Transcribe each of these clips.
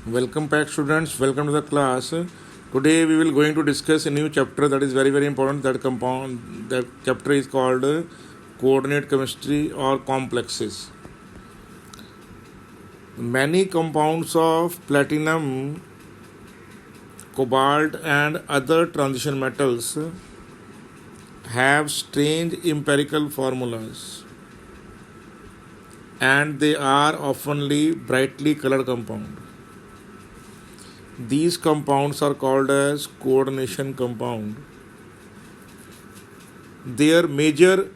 Welcome back, students. Welcome to the class. Today we will going to discuss a new chapter that is very important. That chapter is called coordinate chemistry or complexes. Many compounds of platinum, cobalt, and other transition metals have strange empirical formulas, and they are oftenly brightly colored compounds. These compounds are called as coordination compound. Their major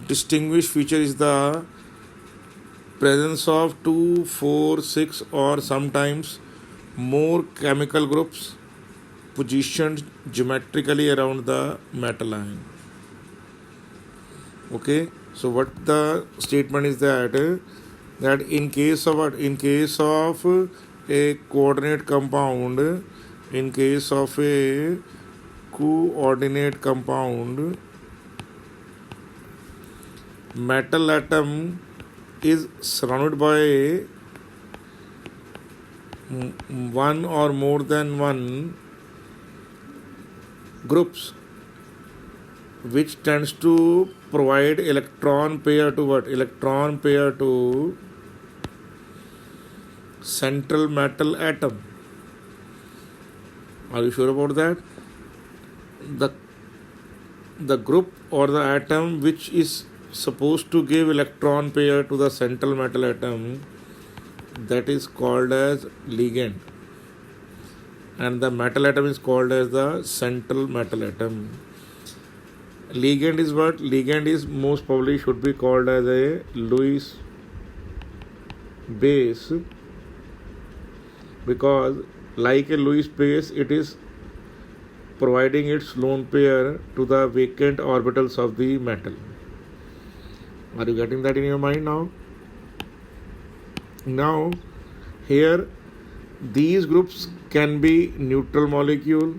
distinguished feature is the presence of 2, 4, 6, or sometimes more chemical groups positioned geometrically around the metal ion. Okay, so what the statement is that in case of what? In case of a coordinate compound, in case of a coordinate compound, metal atom is surrounded by one or more than one groups, which tends to provide electron pair to what? Electron pair to central metal atom. Are you sure about that? The group or the atom which is supposed to give electron pair to the central metal atom, that is called as ligand, and the metal atom is called as the central metal atom. Ligand is what? Ligand is most probably should be called as a Lewis base, because like a Lewis base, it is providing its lone pair to the vacant orbitals of the metal. Are you getting that in your mind now? Now, here these groups can be neutral molecule,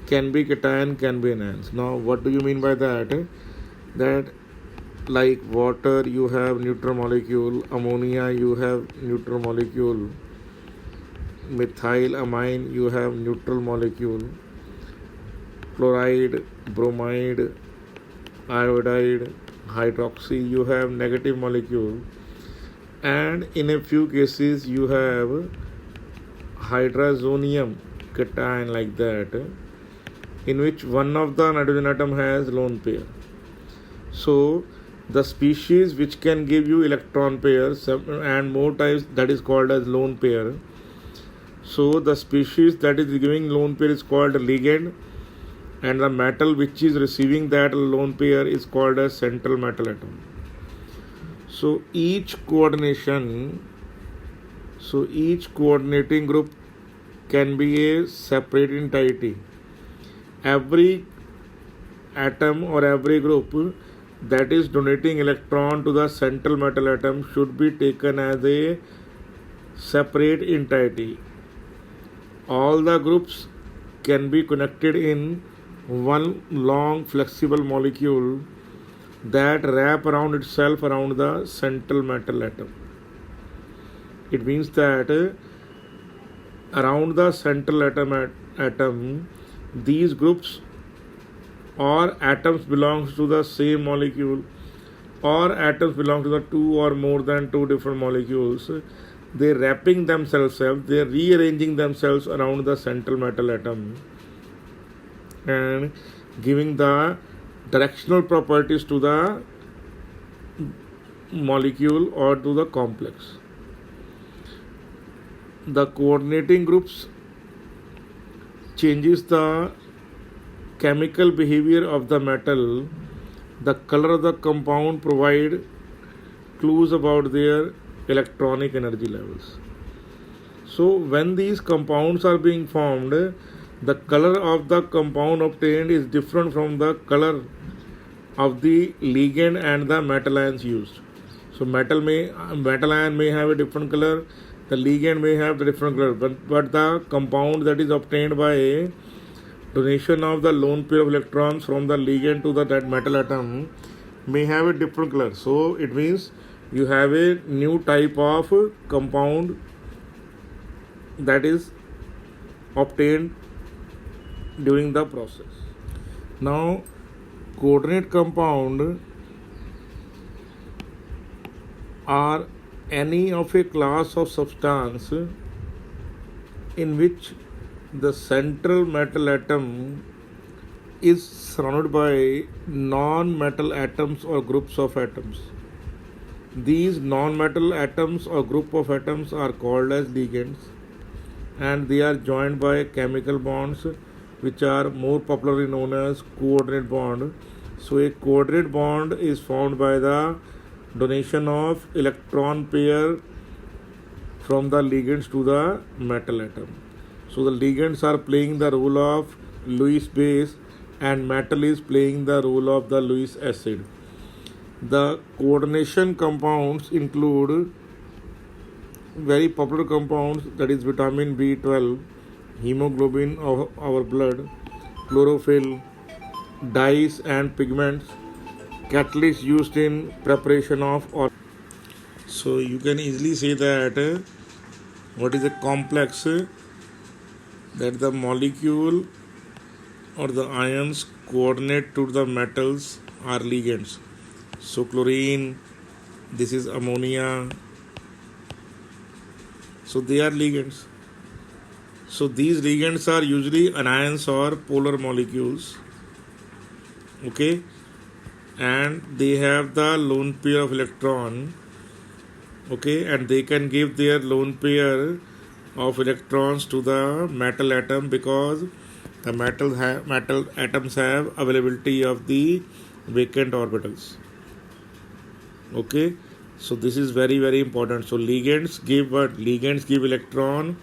can be cation, can be anions. Now, what do you mean by that? That like water, you have neutral molecule, ammonia, you have neutral molecule, methylamine, you have neutral molecule, chloride, bromide, iodide, hydroxy, you have negative molecule, and in a few cases you have hydrazonium cation, like that, in which one of the nitrogen atom has lone pair. So the species which can give you electron pairs and more types, that is called as lone pair. So the species that is giving lone pair is called ligand, and the metal which is receiving that lone pair is called as central metal atom. So each coordinating group can be a separate entity. Every atom or every group that is donating electron to the central metal atom should be taken as a separate entity. All the groups can be connected in one long flexible molecule that wrap around itself around the central metal atom. It means that around the central atom, these groups or atoms belongs to the same molecule, or atoms belong to the two or more than two different molecules. They wrapping themselves, they rearranging themselves around the central metal atom and giving the directional properties to the molecule or to the complex. The coordinating groups changes the chemical behavior of the metal. The color of the compound provide clues about their electronic energy levels. So when these compounds are being formed, the color of the compound obtained is different from the color of the ligand and the metal ions used. So metal ion may have a different color, the ligand may have a different color, but the compound that is obtained by donation of the lone pair of electrons from the ligand to that metal atom may have a different color. So it means you have a new type of compound that is obtained during the process. Now, coordinate compound are any of a class of substance in which the central metal atom is surrounded by non-metal atoms or groups of atoms. These non-metal atoms or group of atoms are called as ligands, and they are joined by chemical bonds which are more popularly known as coordinate bond. So a coordinate bond is formed by the donation of electron pair from the ligands to the metal atom. So the ligands are playing the role of Lewis base and metal is playing the role of the Lewis acid. The coordination compounds include very popular compounds, that is vitamin B12, hemoglobin of our blood, chlorophyll, dyes and pigments, catalysts used in preparation of oil. So you can easily say that what is a complex, that the molecule or the ions coordinate to the metals are ligands. So chlorine, this is ammonia, so they are ligands. So these ligands are usually anions or polar molecules, okay, and they have the lone pair of electron, okay, and they can give their lone pair of electrons to the metal atom because the metal atoms have availability of the vacant orbitals, okay. So this is very very important. So ligands give what? Ligands give electron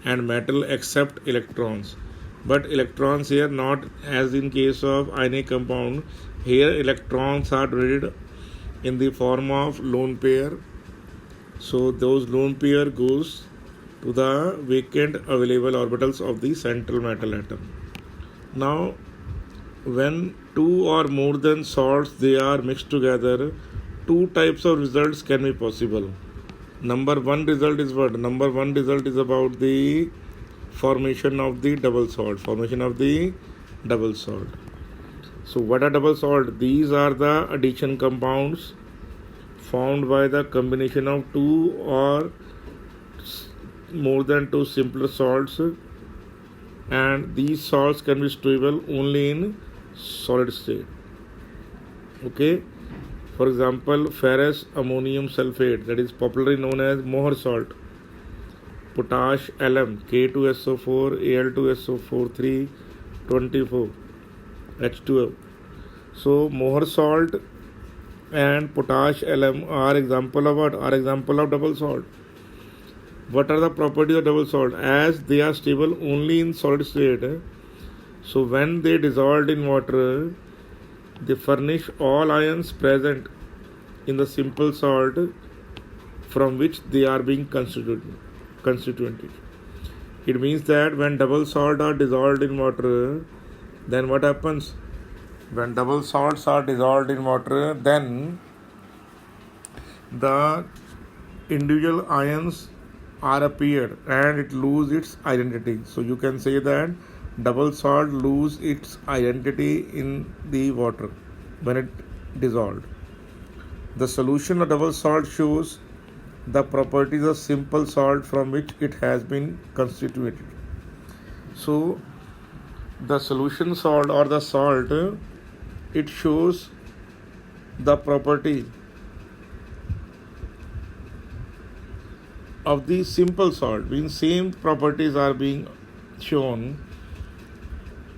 and metal accept electrons, but electrons here not as in case of ionic compound. Here electrons are donated in the form of lone pair, so those lone pair goes to the vacant available orbitals of the central metal atom. Now when two or more than salts they are mixed together, two types of results can be possible. Number one result is what? Number one result is about the formation of the double salt. So what are double salt? These are the addition compounds formed by the combination of two or more than two simpler salts, and these salts can be stable only in solid state, okay. For example, ferrous ammonium sulfate, that is popularly known as Mohr salt, potash alum, K2SO4, Al2SO4, 324, H2O. So Mohr salt and potash alum are example of what? Are example of double salt. What are the properties of double salt? As they are stable only in solid state, so when they dissolved in water, they furnish all ions present in the simple salt from which they are being constituted. It means that when double salt are dissolved in water, then what happens? When double salts are dissolved in water, then the individual ions are appeared and it lose its identity. So you can say that double salt lose its identity in the water when it dissolved. The solution of double salt shows the properties of simple salt from which it has been constituted. So the solution salt or the salt, it shows the property of the simple salt, means same properties are being shown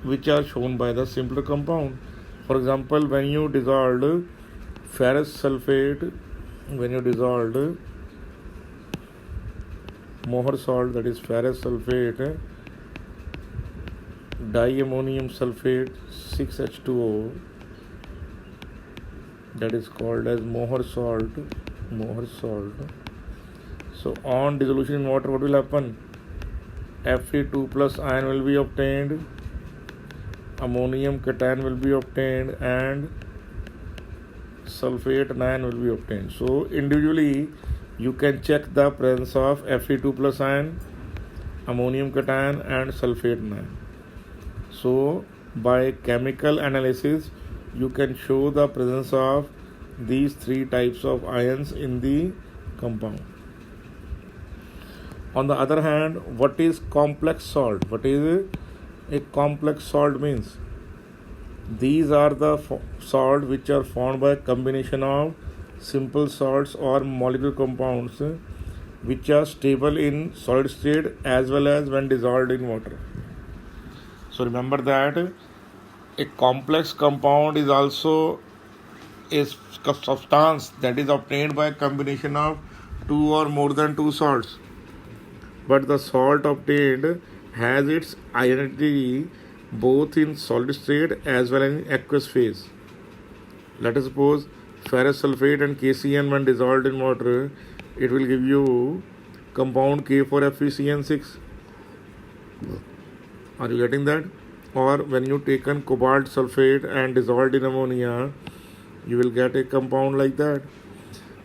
which are shown by the simpler compound. For example, when you dissolved ferrous sulfate, when you dissolved Mohr salt, that is ferrous sulfate, diammonium sulfate 6H2O, that is called as Mohr salt. So on dissolution in water, what will happen? Fe2 plus ion will be obtained, ammonium cation will be obtained, and sulfate anion will be obtained. So individually you can check the presence of Fe2 plus ion, ammonium cation and sulfate anion. So by chemical analysis you can show the presence of these three types of ions in the compound. On the other hand, what is complex salt? What is a complex salt means? These are the salt which are formed by a combination of simple salts or molecular compounds which are stable in solid state as well as when dissolved in water. So remember that a complex compound is also a substance that is obtained by a combination of two or more than two salts. But the salt obtained has its identity both in solid state as well as in aqueous phase. Let us suppose ferrous sulfate and KCN when dissolved in water, it will give you compound K4FeCN6. Are you getting that? Or when you taken cobalt sulfate and dissolved in ammonia, you will get a compound like that.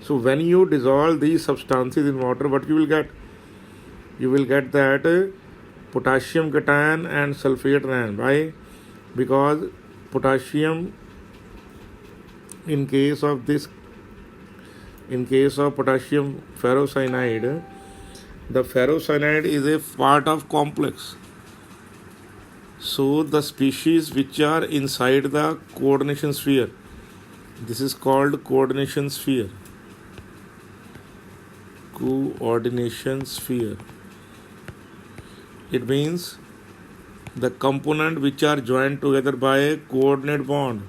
So when you dissolve these substances in water, what you will get? You will get that potassium cation and sulfate anion. Why? Because potassium, in case of potassium ferrocyanide, the ferrocyanide is a part of complex. So the species which are inside the coordination sphere, this is called coordination sphere. Coordination sphere. It means the component which are joined together by a coordinate bond.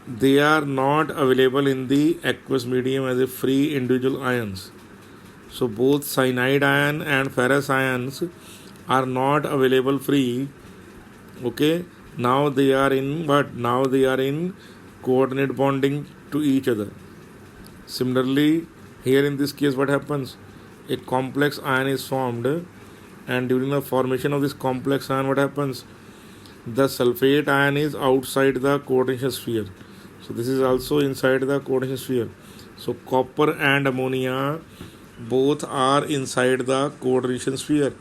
They are not available in the aqueous medium as a free individual ions. So both cyanide ion and ferrous ions are not available free. Okay, now they are in what? Now they are in coordinate bonding to each other. Similarly, here in this case, what happens? A complex ion is formed, and during the formation of this complex ion, what happens? The sulfate ion is outside the coordination sphere. So this is also inside the coordination sphere. So copper and ammonia both are inside the coordination sphere.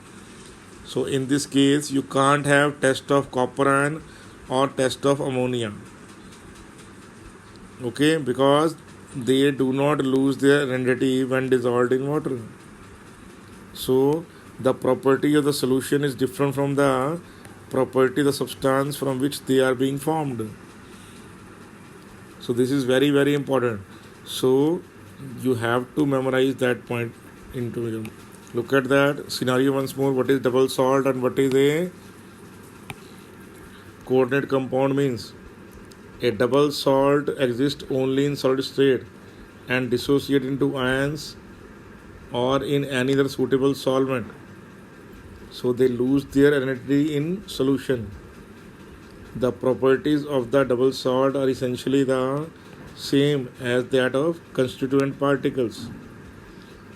So in this case, you can't have test of copper ion or test of ammonia. Okay, because they do not lose their identity when dissolved in water. So the property of the solution is different from the property of the substance from which they are being formed. So this is very, very important. So you have to memorize that point into it. Look at that scenario once more. What is double salt and what is a coordinate compound means? A double salt exists only in solid state and dissociate into ions or in any other suitable solvent. So they lose their identity in solution. The properties of the double salt are essentially the same as that of constituent particles.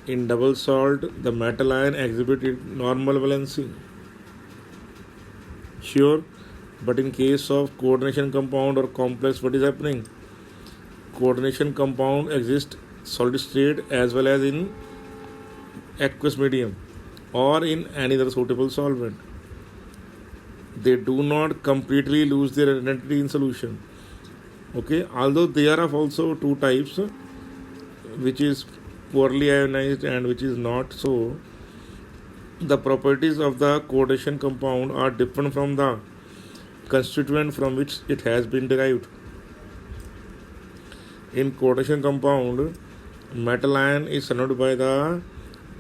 In double salt, the metal ion exhibits normal valency. Sure, but in case of coordination compound or complex, what is happening? Coordination compound exists solid state as well as in aqueous medium or in any other suitable solvent. They do not completely lose their identity in solution. Okay, although there are also two types, which is poorly ionized and which is not so. The properties of the coordination compound are different from the constituent from which it has been derived. In coordination compound, metal ion is surrounded by the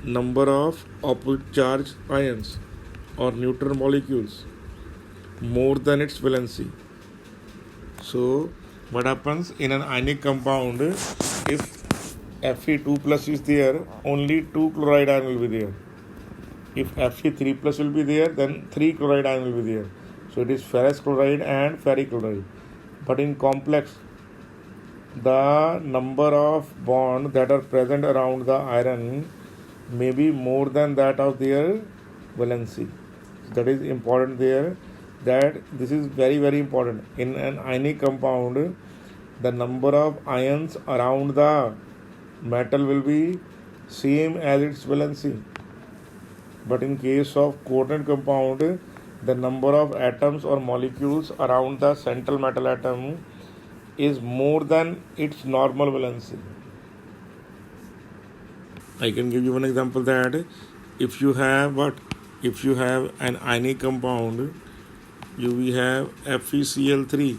number of opposite charge ions or neutral molecules more than its valency. So what happens in an ionic compound? If Fe2 plus is there, only 2 chloride ion will be there. If Fe3 plus will be there, then 3 chloride ion will be there. So it is ferrous chloride and ferric chloride. But in complex, the number of bonds that are present around the iron may be more than that of their valency. That is important there, that this is very, very important. In an ionic compound, the number of ions around the metal will be same as its valency. But in case of coordinate compound, the number of atoms or molecules around the central metal atom is more than its normal valency. I can give you one example that if you have what? If you have an ionic compound, you will have FeCl3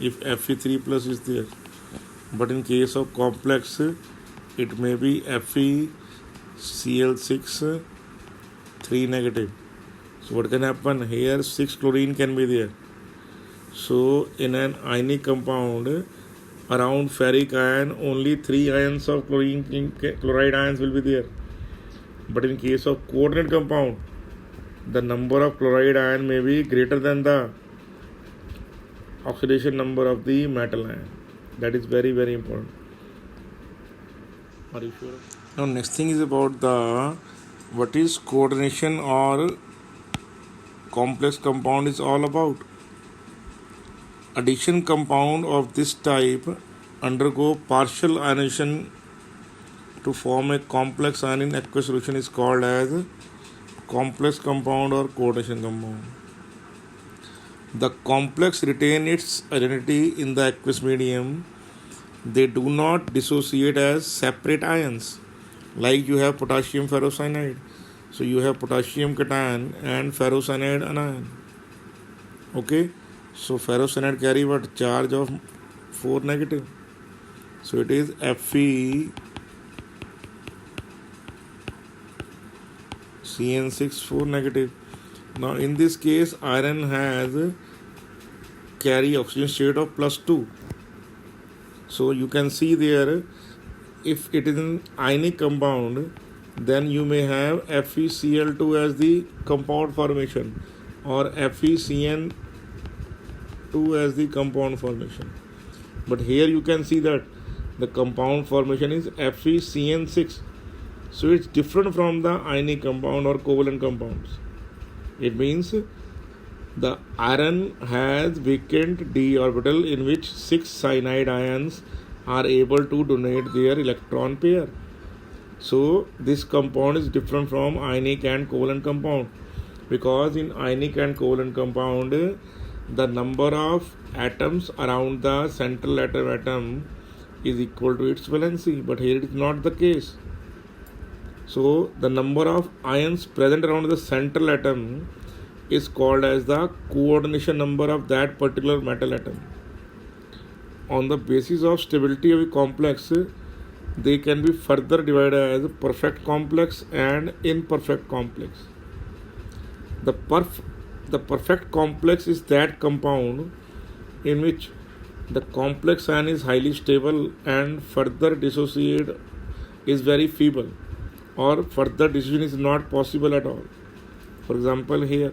if Fe3 plus is there. But in case of complex, it may be FeCl6 3 negative. So what can happen? Here 6 chlorine can be there. So in an ionic compound, around ferric ion, only 3 ions of chloride ions will be there. But in case of coordinate compound, the number of chloride ion may be greater than the oxidation number of the metal ion. That is very, very important. Are you sure? Now next thing is about the what is coordination or complex compound is all about. Addition compound of this type undergo partial ionization to form a complex ion in aqueous solution is called as complex compound or coordination compound. The complex retain its identity in the aqueous medium. They do not dissociate as separate ions. Like you have potassium ferrocyanide. So you have potassium cation and ferrocyanide anion. Okay. So ferrocyanide carry what? Charge of 4 negative. So it is Fe CN6 4 negative. Now in this case iron has carry oxygen state of +2. So you can see there, if it is an ionic compound, then you may have FeCl2 as the compound formation or FeCN2 as the compound formation. But here you can see that the compound formation is FeCN6. So it's different from the ionic compound or covalent compounds. It means the iron has vacant d orbital in which 6 cyanide ions are able to donate their electron pair. So this compound is different from ionic and covalent compound, because in ionic and covalent compound the number of atoms around the central atom is equal to its valency, but here it is not the case. So the number of ions present around the central atom is called as the coordination number of that particular metal atom. On the basis of stability of a complex, they can be further divided as perfect complex and imperfect complex. The perfect complex is that compound in which the complex ion is highly stable and further dissociate is very feeble, or further dissociation is not possible at all. For example, here.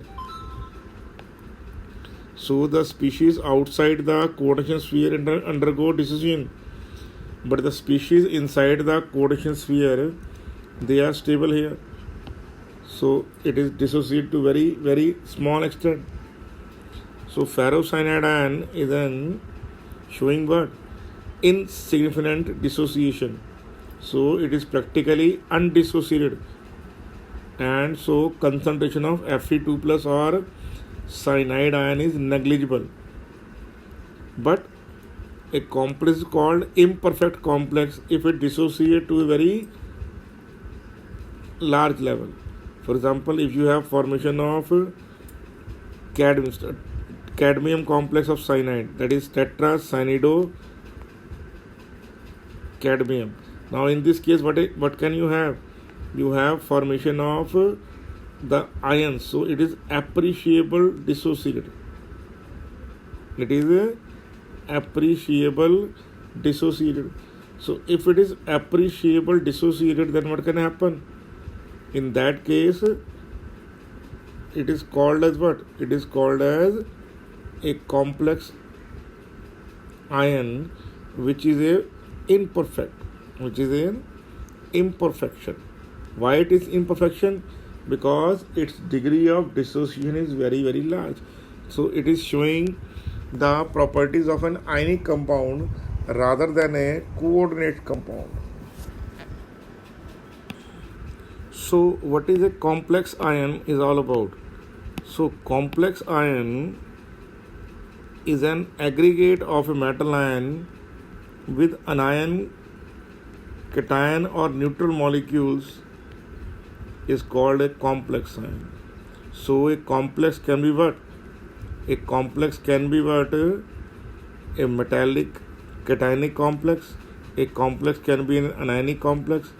So the species outside the coordination sphere undergo dissociation, but the species inside the coordination sphere, they are stable here. So it is dissociated to very, very small extent. So ferrocyanide ion is then showing what? Insignificant dissociation. So it is practically undissociated, and so concentration of Fe2 plus or cyanide ion is negligible. But a complex is called imperfect complex if it dissociates to a very large level. For example, if you have formation of cadmium complex of cyanide, that is tetracyanidocadmium. Now in this case, what can you have? You have formation of the ions, so it is appreciable dissociated. It is appreciable dissociated. So if it is appreciable dissociated, then what can happen? In that case, it is called as what? It is called as a complex ion, which is a imperfection. Why it is imperfection? Because its degree of dissociation is very, very large. So it is showing the properties of an ionic compound rather than a coordinate compound. So what is a complex ion is all about? So complex ion is an aggregate of a metal ion with anion, cation or neutral molecules is called a complex ion. So a complex can be what? A complex can be what? A metallic cationic complex. A complex can be an anionic complex,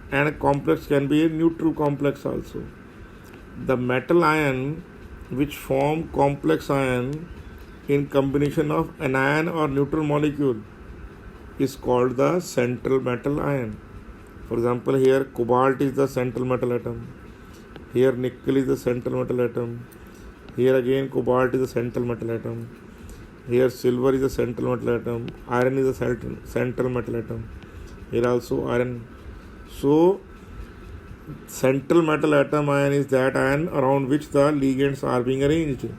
and a complex can be a neutral complex also. The metal ion which form complex ion in combination of anion or neutral molecule is called the central metal ion. For example, here cobalt is the central metal atom. Here nickel is the central metal atom. Here again cobalt is the central metal atom. Here silver is the central metal atom. Iron is the central metal atom. Here also iron. So central metal atom ion is that ion around which the ligands are being arranged.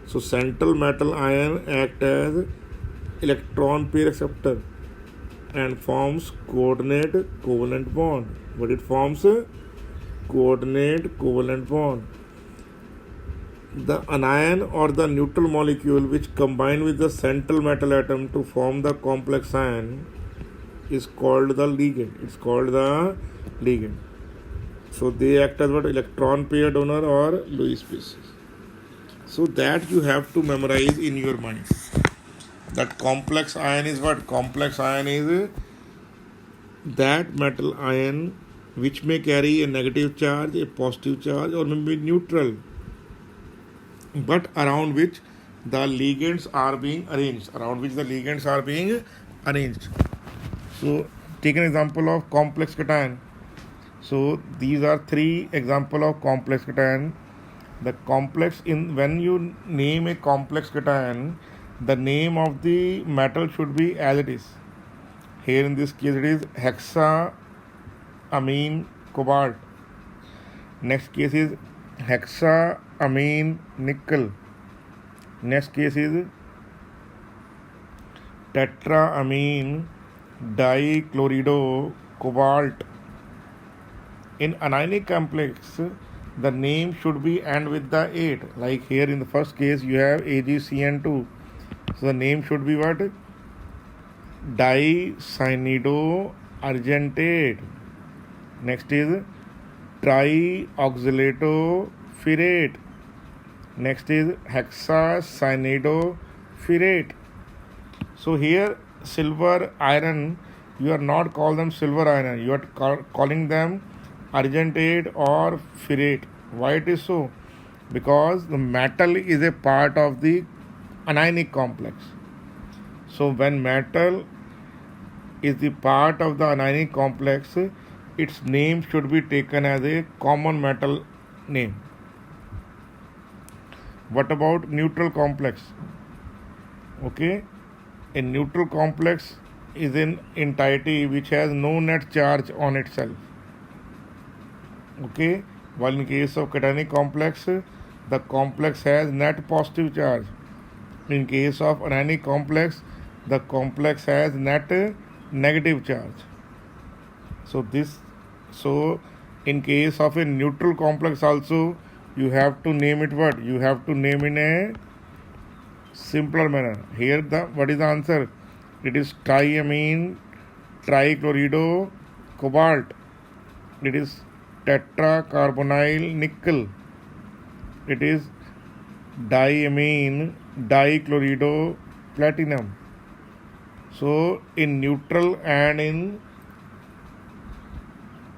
So central metal ion act as electron pair acceptor and forms coordinate covalent bond. But it forms a coordinate covalent bond. The anion or the neutral molecule which combine with the central metal atom to form the complex ion is called the ligand. It's called the ligand. So they act as what? Electron pair donor or Lewis species. So that you have to memorize in your mind. That complex ion is what? Complex ion is that metal ion which may carry a negative charge, a positive charge, or maybe neutral, but around which the ligands are being arranged. So take an example of complex cation. So these are three examples of complex cation. The complex when you name a complex cation, the name of the metal should be as it is. Here in this case it is hexaamine cobalt. Next case is hexaamine nickel. Next case is tetraamine dichlorido cobalt. In anionic complex, the name should be end with the 8. Like here in the first case, you have AgCN2. So the name should be what? Dicyanide argentate. Next is trioxalato-ferrate. Next is hexacyanide-ferrate. So here silver iron, you are not calling them silver iron, you are calling them argentate or ferrate. Why it is so? Because the metal is a part of the anionic complex. So when metal is the part of the anionic complex, its name should be taken as a common metal name. What about neutral complex? Okay, a neutral complex is an entity which has no net charge on itself. Okay, while in case of cationic complex, the complex has net positive charge. In case of anionic complex, the complex has net negative charge. So in case of a neutral complex also, you have to name it what? You have to name in a simpler manner. Here what is the answer? It is triamine trichlorido cobalt. It is tetracarbonyl nickel. It is diamine dichlorido platinum. So in neutral and in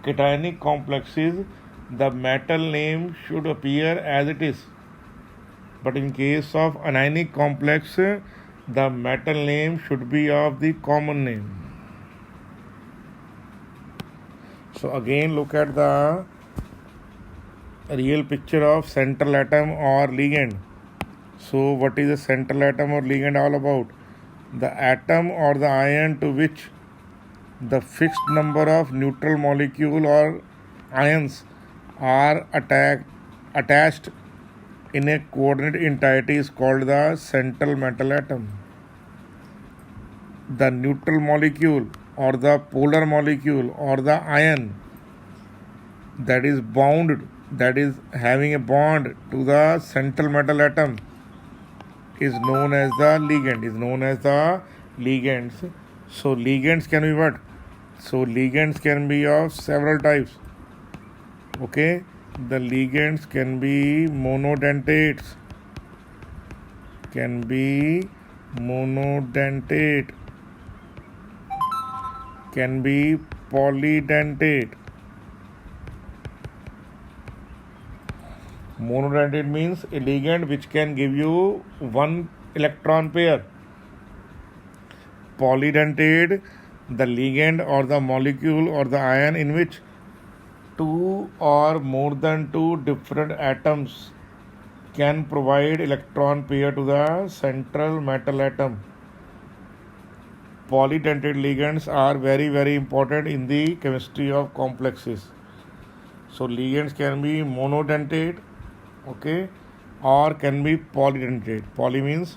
cationic complexes, the metal name should appear as it is. But in case of anionic complex, the metal name should be of the common name. So again look at the real picture of central atom or ligand. So what is a central atom or ligand all about? The atom or the ion to which the fixed number of neutral molecule or ions are attached in a coordinate entity is called the central metal atom. the neutral molecule or the polar molecule or the ion that is bound, that is having a bond to the central metal atom is known as the ligands. So ligands can be what? So ligands can be of several types. Okay, the ligands can be monodentate, can be polydentate. Monodentate means a ligand which can give you one electron pair. Polydentate, the ligand or the molecule or the ion in which two or more than two different atoms can provide electron pair to the central metal atom. Polydentate ligands are very, very important in the chemistry of complexes. So ligands can be monodentate, okay, or can be polydentate. Poly means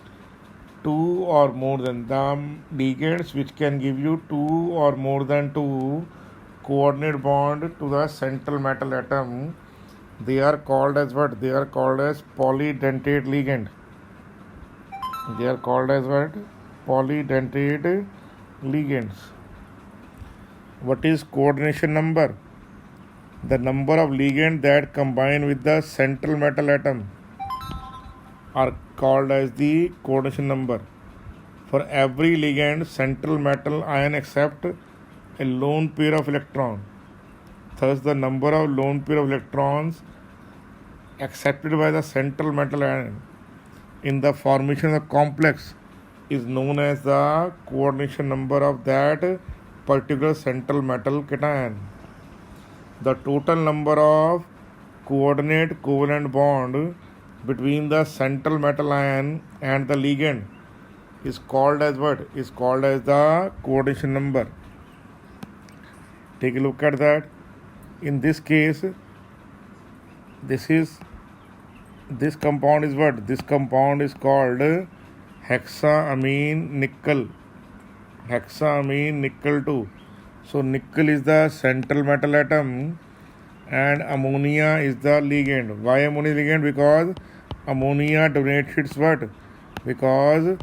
two or more than. The ligands which can give you two or more than two coordinate bond to the central metal atom, they are called as what? They are called as polydentate ligand. They are called as what? Polydentate ligands. What is coordination number? The number of ligands that combine with the central metal atom are called as the coordination number. For every ligand, central metal ion accept a lone pair of electrons. Thus, the number of lone pair of electrons accepted by the central metal ion in the formation of the complex is known as the coordination number of that particular central metal cation. The total number of coordinate covalent bond between the central metal ion and the ligand is called as what? Is called as the coordination number. Take a look at that. In this case, this compound is what? This compound is called hexaamine nickel. Hexaamine nickel 2. So nickel is the central metal atom and ammonia is the ligand. Why ammonia ligand? Because ammonia donates its what? Because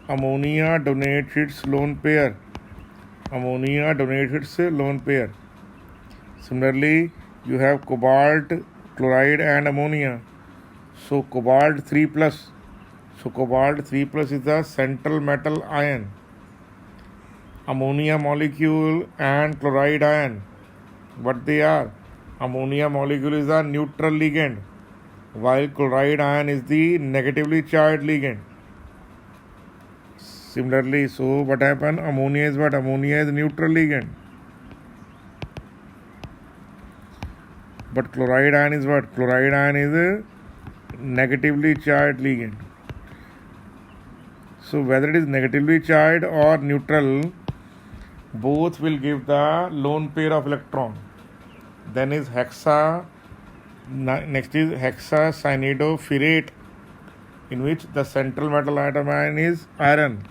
ammonia donates its lone pair. Ammonia donates its lone pair. Similarly, you have cobalt, chloride and ammonia. So cobalt 3 plus. So cobalt 3 plus is the central metal ion. Ammonia molecule and chloride ion, what they are? Ammonia molecule is a neutral ligand, while chloride ion is the negatively charged ligand. Similarly, so what happened? Ammonia is what? Ammonia is neutral ligand. But chloride ion is what? Chloride ion is a negatively charged ligand. So whether it is negatively charged or neutral, both will give the lone pair of electron. Then is next is hexacyanidopyrrate, in which the central metal atom ion is iron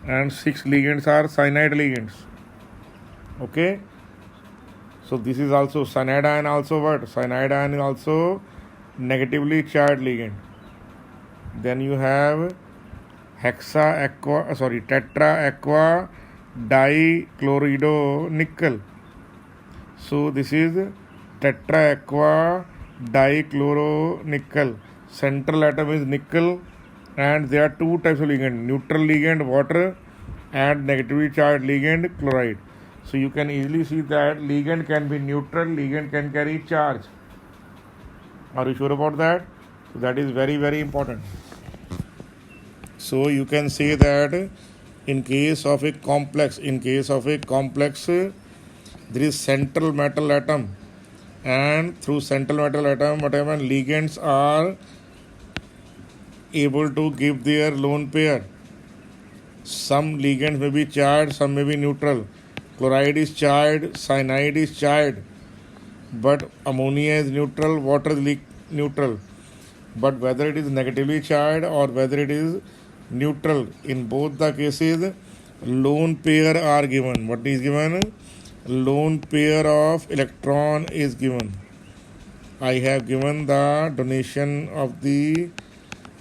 and 6 ligands are cyanide ligands. Okay, so this is also cyanide ion, also what? Cyanide ion is also negatively charged ligand. Then you have tetra aqua dichlorido nickel. So this is tetra aqua dichloro nickel. Central atom is nickel and there are two types of ligand: neutral ligand water and negatively charged ligand chloride. So you can easily see that ligand can be neutral, ligand can carry charge. Are you sure about that? So that is very, very important. So you can say that in case of a complex, there is central metal atom, and through central metal atom, whatever ligands are able to give their lone pair. Some ligands may be charged, some may be neutral. Chloride is charged, cyanide is charged, but ammonia is neutral, water is neutral. But whether it is negatively charged or whether it is neutral, in both the cases, lone pair are given. What is given? Lone pair of electron is given. I have given the donation of the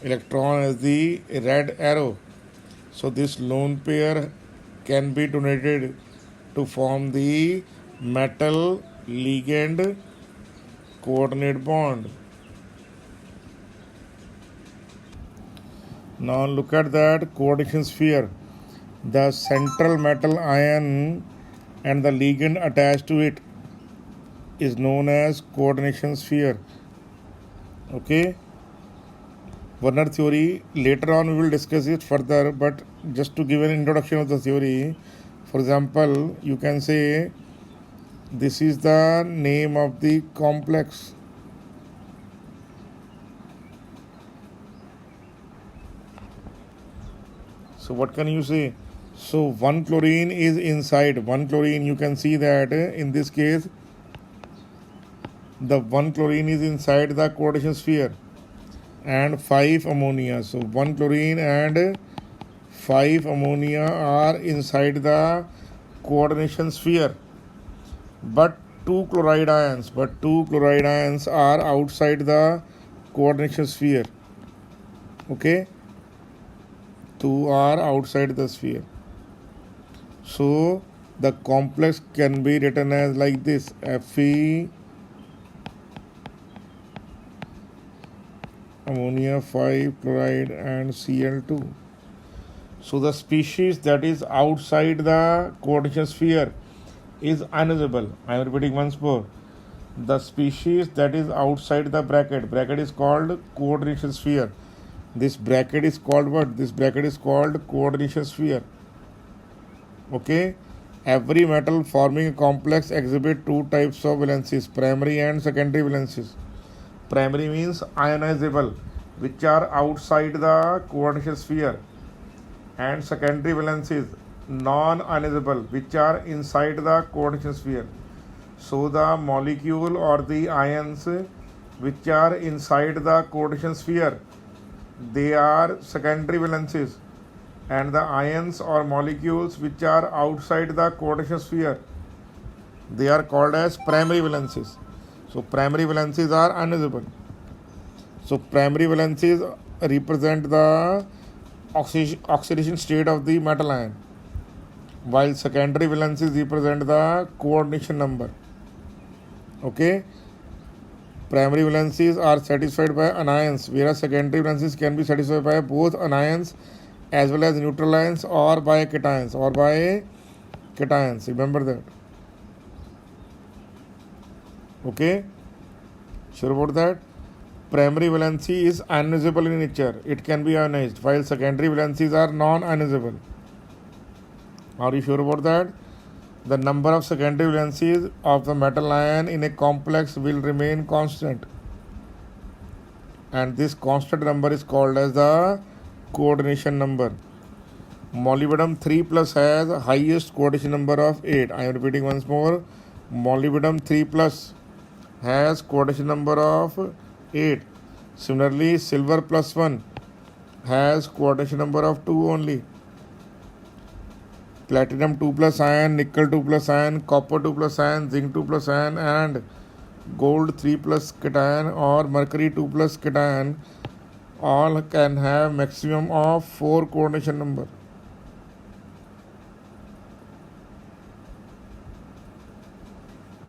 electron as the red arrow. So this lone pair can be donated to form the metal ligand coordinate bond. Now look at that coordination sphere. The central metal ion and the ligand attached to it is known as coordination sphere. Okay. Werner theory, later on we will discuss it further, but just to give an introduction of the theory, for example, you can say this is the name of the complex. So what can you say? So one chlorine is inside. One chlorine, you can see that in this case, the one chlorine is inside the coordination sphere and 5 ammonia. So 1 chlorine and 5 ammonia are inside the coordination sphere. But 2 chloride ions are outside the coordination sphere. Okay? 2 are outside the sphere. So the complex can be written as like this: Fe ammonia 5 chloride and Cl2. So the species that is outside the coordination sphere is ionizable. I am repeating once more. The species that is outside the bracket is called coordination sphere. This bracket is called what? This bracket is called coordination sphere. Okay. Every metal forming a complex exhibit two types of valencies, primary and secondary valencies. Primary means ionizable, which are outside the coordination sphere, and secondary valencies non-ionizable, which are inside the coordination sphere. So the molecule or the ions which are inside the coordination sphere, they are secondary valencies, and the ions or molecules which are outside the coordination sphere, they are called as primary valencies. So primary valencies are ionizable. So primary valencies represent the oxidation state of the metal ion, while secondary valencies represent the coordination number. Okay. Primary valencies are satisfied by anions, whereas secondary valencies can be satisfied by both anions as well as neutral ions or by cations. Remember that. Okay. Sure about that? Primary valency is ionizable in nature. It can be ionized, while secondary valencies are non-ionizable. Are you sure about that? The number of secondary valencies of the metal ion in a complex will remain constant, and this constant number is called as the coordination number. Molybdenum 3 plus has highest coordination number of 8. I am repeating once more. Molybdenum 3 plus has coordination number of 8. Similarly, silver plus 1 has coordination number of 2 only. Platinum 2 plus ion, nickel 2 plus ion, copper 2 plus ion, zinc 2 plus ion, and gold 3 plus cation or mercury 2 plus cation all can have maximum of 4 coordination number.